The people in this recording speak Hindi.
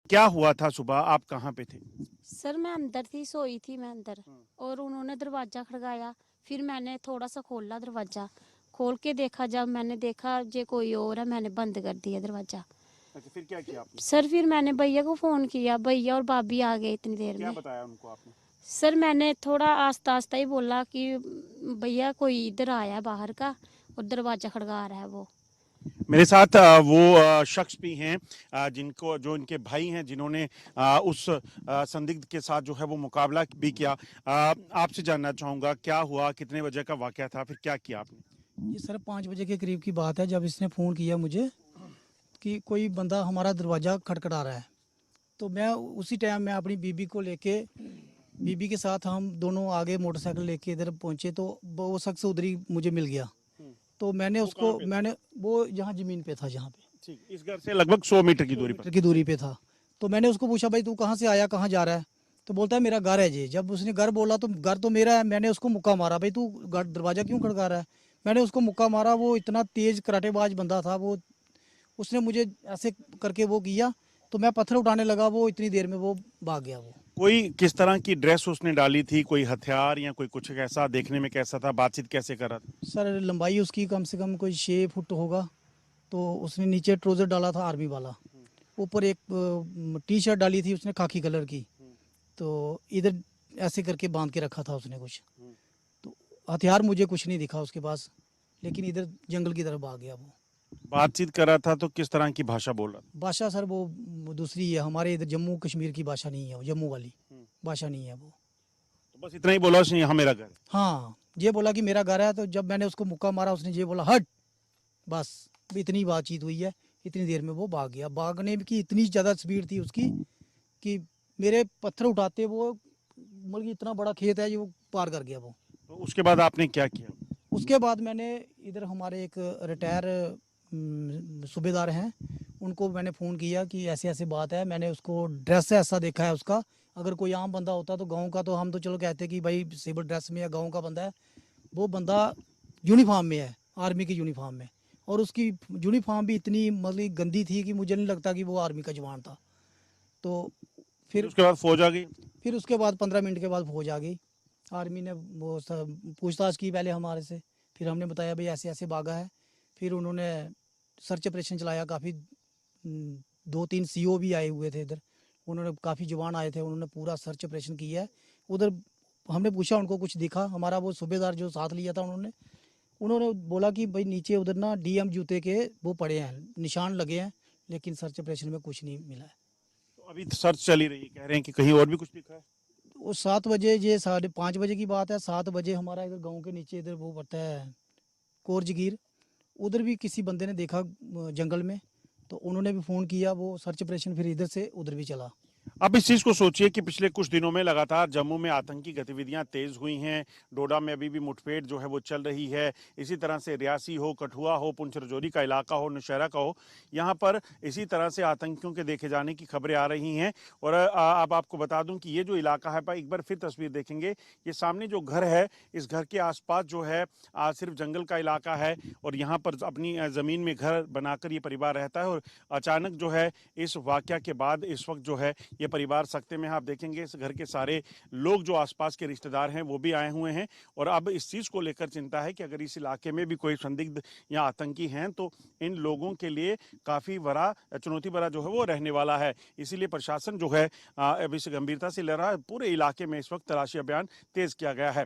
क्या हुआ था सुबह, आप कहाँ पे थे? सर मैं अंदर थी, सोई थी मैं अंदर। और उन्होंने दरवाज़ा खड़काया। फिर मैंने थोड़ा सा खोला दरवाज़ा। खोल के देखा, जब मैंने देखा जे कोई और है, मैंने बंद कर दिया दरवाज़ा। अच्छा, फिर क्या किया आपने? सर फिर मैंने भैया को फ़ोन किया, भैया और भाभी आ गए इतनी देर क्या में। बताया उनको आपने? सर मैंने थोड़ा आस्ता आस्ता ही बोला कि भैया कोई इधर आया है बाहर का और दरवाज़ा खड़का रहा है वो। मेरे साथ वो शख्स भी हैं जिनको जो इनके भाई हैं जिन्होंने उस संदिग्ध के साथ जो है वो मुकाबला भी किया। आपसे जानना चाहूँगा क्या हुआ, कितने बजे का वाकया था, फिर क्या किया आपने? ये सर 5 बजे के करीब की बात है, जब इसने फ़ोन किया मुझे कि कोई बंदा हमारा दरवाज़ा खटखटा रहा है। तो मैं उसी टाइम मैं अपनी बीबी को लेके, बीबी के साथ हम दोनों आगे मोटरसाइकिल लेके इधर पहुंचे, तो वो शख्स उधर ही मुझे मिल गया। तो मैंने वो कहाँ उसको, पे था? मैंने वो यहाँ ज़मीन पे था, जहाँ पे ठीक, इस घर से लगभग 100 मीटर की 100 दूरी पर। मीटर की दूरी पे था। तो मैंने उसको पूछा, भाई तू कहाँ से आया, कहाँ जा रहा है? तो बोलता है मेरा घर है जी। जब उसने घर बोला तो घर तो मेरा है। मैंने उसको मुक्का मारा, भाई तू दरवाज़ा क्यों खड़का रहा है? मैंने उसको मुक्का मारा। वो इतना तेज़ कराटेबाज बंदा था वो, उसने मुझे ऐसे करके वो किया, तो मैं पत्थर उठाने लगा, वो इतनी देर में वो भाग गया वो। कोई किस तरह की ड्रेस उसने डाली थी, कोई हथियार या कोई कुछ कैसा, देखने में कैसा था, बातचीत कैसे कर रहा था? सर लंबाई उसकी कम से कम कोई 6 फुट होगा। तो उसने नीचे ट्राउज़र डाला था आर्मी वाला, ऊपर एक टी शर्ट डाली थी उसने खाकी कलर की। तो इधर ऐसे करके बांध के रखा था उसने कुछ। तो हथियार मुझे कुछ नहीं दिखा उसके पास, लेकिन इधर जंगल की तरफ भाग गया वो। बातचीत कर रहा था तो किस तरह की भाषा बोल रहा था? भाषा सर वो दूसरी है, हमारे इधर जम्मू कश्मीर की भाषा नहीं है, वो जम्मू वाली भाषा नहीं है वो। तो बस इतना ही बोला उसने, यहाँ मेरा घर है। हाँ, ये बोला कि मेरा घर है। तो जब मैंने उसको मुक्का मारा, उसने ये बोला हट। बस इतनी बातचीत हुई है। इतनी देर में वो भाग गया। भागने की इतनी ज़्यादा स्पीड थी उसकी कि मेरे पत्थर उठाते वो, मतलब कि इतना बड़ा खेत है, ये वो पार कर गया वो। तो उसके बाद आपने क्या किया? उसके बाद मैंने इधर हमारे एक रिटायर सूबेदार हैं, उनको मैंने फ़ोन किया कि ऐसे ऐसे बात है। मैंने उसको ड्रेस ऐसा देखा है उसका। अगर कोई आम बंदा होता तो गांव का, तो हम तो चलो कहते कि भाई सिविल ड्रेस में या गांव का बंदा है। वो बंदा यूनिफॉर्म में है, आर्मी की यूनिफॉर्म में। और उसकी यूनिफॉर्म भी इतनी मतलब गंदी थी कि मुझे नहीं लगता कि वो आर्मी का जवान था। तो फिर फिर उसके बाद फौज आ गई? फिर उसके बाद 15 मिनट के बाद फौज आ गई। आर्मी ने वो पूछताछ की पहले हमारे से। फिर हमने बताया भाई ऐसे ऐसे भागा है। फिर उन्होंने सर्च ऑपरेशन चलाया काफ़ी। 2-3 CO भी आए हुए थे इधर। उन्होंने काफ़ी जवान आए थे, उन्होंने पूरा सर्च ऑपरेशन किया है उधर। हमने पूछा उनको कुछ दिखा? हमारा वो सूबेदार जो साथ लिया था, उन्होंने उन्होंने बोला कि भाई नीचे उधर ना DM जूते के वो पड़े हैं, निशान लगे हैं, लेकिन सर्च ऑपरेशन में कुछ नहीं मिला है। तो अभी सर्च चली रही है, कह रहे हैं कि कहीं और भी कुछ दिखा है। वो 7 बजे, ये 5:30 बजे की बात है। 7 बजे हमारा इधर गांव के नीचे इधर वो पड़ता है कोरजगीर, उधर भी किसी बंदे ने देखा जंगल में। तो उन्होंने भी फ़ोन किया, वो सर्च ऑपरेशन फिर इधर से उधर भी चला। अब इस चीज को सोचिए कि पिछले कुछ दिनों में लगातार जम्मू में आतंकी गतिविधियां तेज हुई हैं। डोडा में अभी भी मुठभेड़ जो है वो चल रही है। इसी तरह से रियासी हो, कठुआ हो, पुंछ राजौरी का इलाका हो, नौशहरा का हो, यहाँ पर इसी तरह से आतंकियों के देखे जाने की खबरें आ रही हैं। और अब आपको बता दूं कि ये जो इलाका है, एक बार फिर तस्वीर देखेंगे, ये सामने जो घर है, इस घर के आसपास जो है सिर्फ जंगल का इलाका है। और यहाँ पर अपनी जमीन में घर बनाकर ये परिवार रहता है। और अचानक जो है इस वाकया के बाद इस वक्त जो है ये परिवार सकते में है। आप देखेंगे इस घर के सारे लोग जो आसपास के रिश्तेदार हैं वो भी आए हुए हैं। और अब इस चीज़ को लेकर चिंता है कि अगर इस इलाके में भी कोई संदिग्ध या आतंकी हैं तो इन लोगों के लिए काफ़ी बड़ा चुनौती भरा जो है वो रहने वाला है। इसीलिए प्रशासन जो है अब इसे गंभीरता से ले रहा है। पूरे इलाके में इस वक्त तलाशी अभियान तेज किया गया है।